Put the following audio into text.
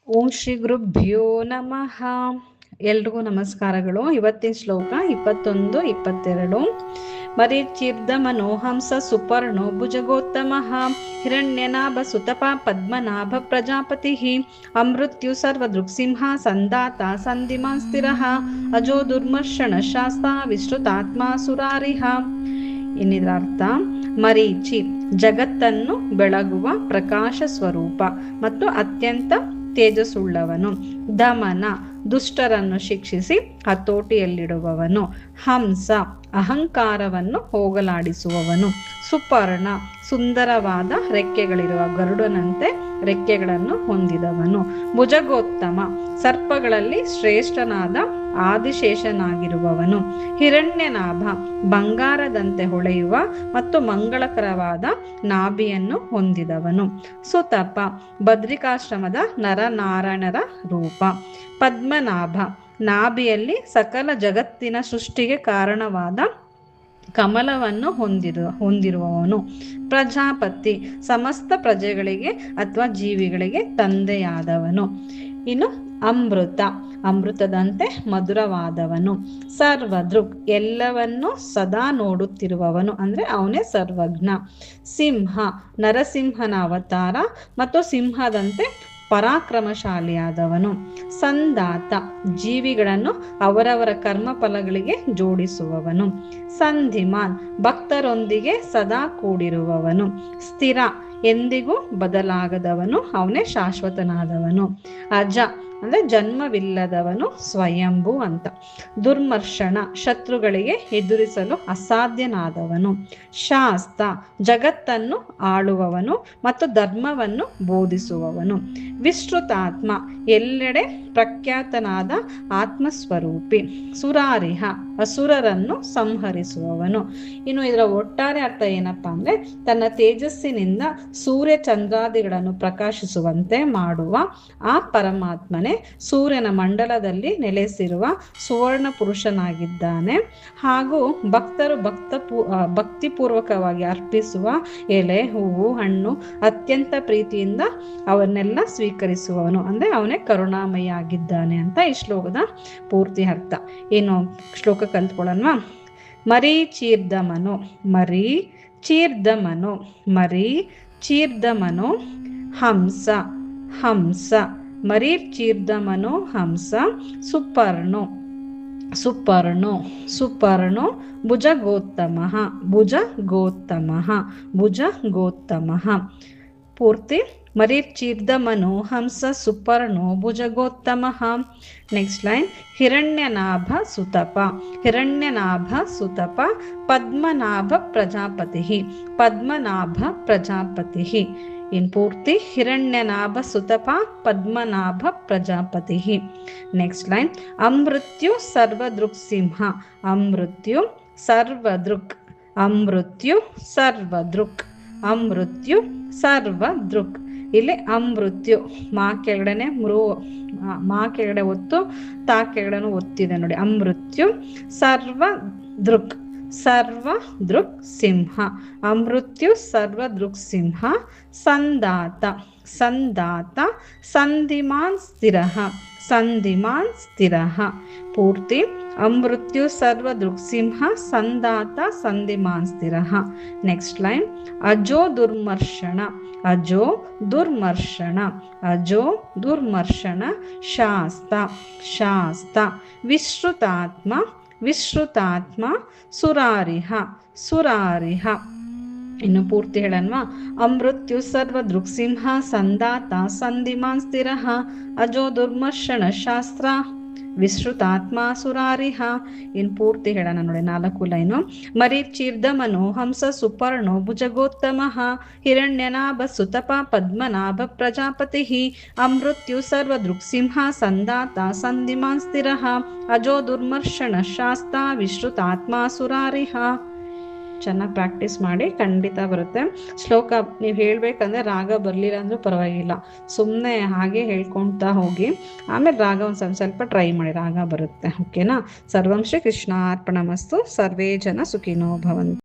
ಓಂ ಶ್ರೀ ಗುರುಭ್ಯೋ ನಮಃ. ಎಲ್ರಿಗೂ ನಮಸ್ಕಾರಗಳು. ಇವತ್ತಿನ ಶ್ಲೋಕ 21, 22. ಮರೀಚಿರ್ದ ಮನೋಹಂಸ ಸುಪರ್ಣೋ ಭುಜಗೋತ್ತಮಃ ಹಿರಣ್ಯನಾಭ ಸುತಪ ಪದ್ಮನಾಭ ಪ್ರಜಾಪತಿ ಅಮೃತ್ಯು ಸರ್ವದೃಕ್ಸಿಂಹ ಸಂದಾತ ಸಂಧಿಮಾನ್ ಸ್ಥಿರಃ ಅಜೋ ದುರ್ಮರ್ಷಣ ಶಾಸ್ತ್ರ ವಿಶ್ರುತಾತ್ಮ ಸುರಾರಿಹ. ಇನ್ನಿದರ ಅರ್ಥ, ಮರೀಚಿ ಜಗತ್ತನ್ನು ಬೆಳಗುವ ಪ್ರಕಾಶ ಸ್ವರೂಪ ಮತ್ತು ಅತ್ಯಂತ ತೇಜಸ್ಸುಳ್ಳವನು. ದಮನ ದುಷ್ಟರನ್ನು ಶಿಕ್ಷಿಸಿ ಹತೋಟಿಯಲ್ಲಿಡುವವನು. ಹಂಸ ಅಹಂಕಾರವನ್ನು ಹೋಗಲಾಡಿಸುವವನು. ಸುಪರ್ಣ ಸುಂದರವಾದ ರೆಕ್ಕೆಗಳಿರುವ ಗರುಡನಂತೆ ರೆಕ್ಕೆಗಳನ್ನು ಹೊಂದಿದವನು. ಭುಜಗೋತ್ತಮ ಸರ್ಪಗಳಲ್ಲಿ ಶ್ರೇಷ್ಠನಾದ ಆದಿಶೇಷನಾಗಿರುವವನು. ಹಿರಣ್ಯನಾಭ ಬಂಗಾರದಂತೆ ಹೊಳೆಯುವ ಮತ್ತು ಮಂಗಳಕರವಾದ ನಾಭಿಯನ್ನು ಹೊಂದಿದವನು. ಸುತಪ ಬದ್ರಿಕಾಶ್ರಮದ ನರನಾರಾಯಣರ ರೂಪ. ಪದ್ಮನಾಭ ನಾಭಿಯಲ್ಲಿ ಸಕಲ ಜಗತ್ತಿನ ಸೃಷ್ಟಿಗೆ ಕಾರಣವಾದ ಕಮಲವನ್ನು ಹೊಂದಿರುವವನು. ಪ್ರಜಾಪತಿ ಸಮಸ್ತ ಪ್ರಜೆಗಳಿಗೆ ಅಥವಾ ಜೀವಿಗಳಿಗೆ ತಂದೆಯಾದವನು. ಇನ್ನು ಅಮೃತ ಅಮೃತದಂತೆ ಮಧುರವಾದವನು. ಸರ್ವದೃಕ್ ಎಲ್ಲವನ್ನು ಸದಾ ನೋಡುತ್ತಿರುವವನು, ಅಂದ್ರೆ ಅವನೇ ಸರ್ವಜ್ಞ. ಸಿಂಹ ನರಸಿಂಹನ ಅವತಾರ ಮತ್ತು ಸಿಂಹದಂತೆ ಪರಾಕ್ರಮಶಾಲಿಯಾದವನು. ಸಂದಾತ ಜೀವಿಗಳನ್ನು ಅವರವರ ಕರ್ಮ ಫಲಗಳಿಗೆ ಜೋಡಿಸುವವನು. ಸಂಧಿಮಾನ್ ಭಕ್ತರೊಂದಿಗೆ ಸದಾ ಕೂಡಿರುವವನು. ಸ್ಥಿರ ಎಂದಿಗೂ ಬದಲಾಗದವನು, ಅವನೇ ಶಾಶ್ವತನಾದವನು. ಅಜ ಅಂದ್ರೆ ಜನ್ಮವಿಲ್ಲದವನು, ಸ್ವಯಂಭೂ ಅಂತ. ದುರ್ಮರ್ಷಣ ಶತ್ರುಗಳಿಗೆ ಎದುರಿಸಲು ಅಸಾಧ್ಯನಾದವನು. ಶಾಸ್ತ ಜಗತ್ತನ್ನು ಆಳುವವನು ಮತ್ತು ಧರ್ಮವನ್ನು ಬೋಧಿಸುವವನು. ವಿಶ್ರುತಾತ್ಮ ಎಲ್ಲೆಡೆ ಪ್ರಖ್ಯಾತನಾದ ಆತ್ಮಸ್ವರೂಪಿ. ಸುರಾರಿಹ ಅಸುರರನ್ನು ಸಂಹರಿಸುವವನು. ಇನ್ನು ಇದರ ಒಟ್ಟಾರೆ ಅರ್ಥ ಏನಪ್ಪಾ ಅಂದ್ರೆ, ತನ್ನ ತೇಜಸ್ಸಿನಿಂದ ಸೂರ್ಯ ಚಂದ್ರಾದಿಗಳನ್ನು ಪ್ರಕಾಶಿಸುವಂತೆ ಮಾಡುವ ಆ ಪರಮಾತ್ಮನೇ ಸೂರ್ಯನ ಮಂಡಲದಲ್ಲಿ ನೆಲೆಸಿರುವ ಸುವರ್ಣ ಪುರುಷನಾಗಿದ್ದಾನೆ. ಹಾಗೂ ಭಕ್ತರು ಭಕ್ತಿಪೂರ್ವಕವಾಗಿ ಅರ್ಪಿಸುವ ಎಲೆ, ಹೂವು, ಹಣ್ಣು ಅತ್ಯಂತ ಪ್ರೀತಿಯಿಂದ ಅವನ್ನೆಲ್ಲ ಸ್ವೀಕರಿಸುವವನು, ಅಂದ್ರೆ ಅವನೇ ಕರುಣಾಮಯ ಆಗಿದ್ದಾನೆ ಅಂತ ಈ ಶ್ಲೋಕದ ಪೂರ್ತಿ ಅರ್ಥ. ಏನು ಶ್ಲೋಕ ಕಲ್ತ್ಕೊಳ್ಳೋಣ. ಮರೀಚಿರ್ದಮನೋ ಮರೀಚಿರ್ದಮನೋ ಹಂಸ ಹಂಸ ಮರೀಚಿರ್ದಮನೋ ಹಂಸ ಸುಪರ್ಣೋ ಭುಜಗೋತ್ತಮಃ ಪೂರ್ತಿ. ಮರೀಚಿರ್ದಮನೋ ಹಂಸ ಸುಪರ್ಣೋ ಭುಜಗೋತ್ತಮಃ. Next line. ಹಿರಣ್ಯನಾಭ ಸುತಪ ಪದ್ಮನಾಭ ಪ್ರಜಾಪತಿ. ಇನ್ ಪೂರ್ತಿ. ಹಿರಣ್ಯನಾಭ ಸುತಪ ಪದ್ಮನಾಭ ಪ್ರಜಾಪತಿ. Next line. ಅಮೃತ್ಯು ಸರ್ವದೃಕ್ಸಿಂಹ ಅಮೃತ್ಯು ಸರ್ವದೃಕ್. ಇಲ್ಲಿ ಅಮೃತ್ಯು ಮಾ ಕೆಳಗಡೆ ಒತ್ತು, ತಾ ಕೆಳಗಡೆ ಒತ್ತಿದೆ ನೋಡಿ. ಅಮೃತ್ಯು ಸರ್ವದೃಕ್ ಸಿಂಹ. ಅಮೃತ್ಯು ಸರ್ವದೃಕ್ ಸಿಂಹ. ಸಂದಾತ ಸಂಧಿಮಾನ್ ಸ್ಥಿರಃ. ಪೂರ್ತಿ. ಅಮೃತ್ಯು ಸರ್ವದೃಕ್ ಸಿಂಹ ಸಂದಾತ ಸಂಧಿಮಾನ್ ಸ್ಥಿರಃ. Next line. ಅಜೋ ದುರ್ಮರ್ಷಣ ಶಾಸ್ತ. ವಿಶ್ರುತಾತ್ಮ ಸುರಾರಿಹ. ಇನ್ನು ಪೂರ್ತಿ ಹೇಳನ್ವಾ. ಅಮೃತ್ಯು ಸರ್ವದೃಕ್ ಸಿಂಹ ಸಂದಾತ ಸಂಧಿಮಾನ್ ಸ್ಥಿರಃ ಅಜೋ ದುರ್ಮರ್ಷಣ ಶಾಸ್ತ್ರ ವಿಶ್ರುತಾತ್ಮ ಸುರಾರಿಹ. ಇನ್ ಪೂರ್ತಿ ಹೇಳೋಣ ನೋಡಿ. 4 ಲೈನು. ಮರೀಚಿರ್ದಮನೋ ಹಂಸ ಸುಪರ್ಣೋ ಭುಜಗೋತ್ತಮಃ ಹಿರಣ್ಯನಾಭ ಸುತಪ ಪದ್ಮನಾಭ ಪ್ರಜಾಪತಿ ಅಮೃತ್ಯು ಸರ್ವದೃಕ್ ಸಿಂಹ ಸಂದಾತ ಸಂಧಿಮಾನ್ ಸ್ಥಿರಃ ಅಜೋ ದುರ್ಮರ್ಷಣ ಶಾಸ್ತ್ರ ವಿಶ್ರುತಾತ್ಮ ಸುರಾರಿಹ. ಚೆನ್ನಾಗಿ ಪ್ರಾಕ್ಟೀಸ್ ಮಾಡಿ, ಖಂಡಿತ ಬರುತ್ತೆ. ಶ್ಲೋಕ ನೀವು ಹೇಳ್ಬೇಕಂದ್ರೆ ರಾಗ ಬರಲಿಲ್ಲ ಅಂದ್ರೂ ಪರವಾಗಿಲ್ಲ, ಸುಮ್ಮನೆ ಹಾಗೆ ಹೇಳ್ಕೊಳ್ತಾ ಹೋಗಿ. ಆಮೇಲೆ ರಾಗ ಒಂದು ಸ್ವಲ್ಪ ಟ್ರೈ ಮಾಡಿ, ರಾಗ ಬರುತ್ತೆ. ಓಕೆನಾ. ಸರ್ವಂ ಶ್ರೀ ಕೃಷ್ಣಾರ್ಪಣಮಸ್ತು. ಸರ್ವೇ ಜನ ಸುಖಿನೋ ಭವಂತು.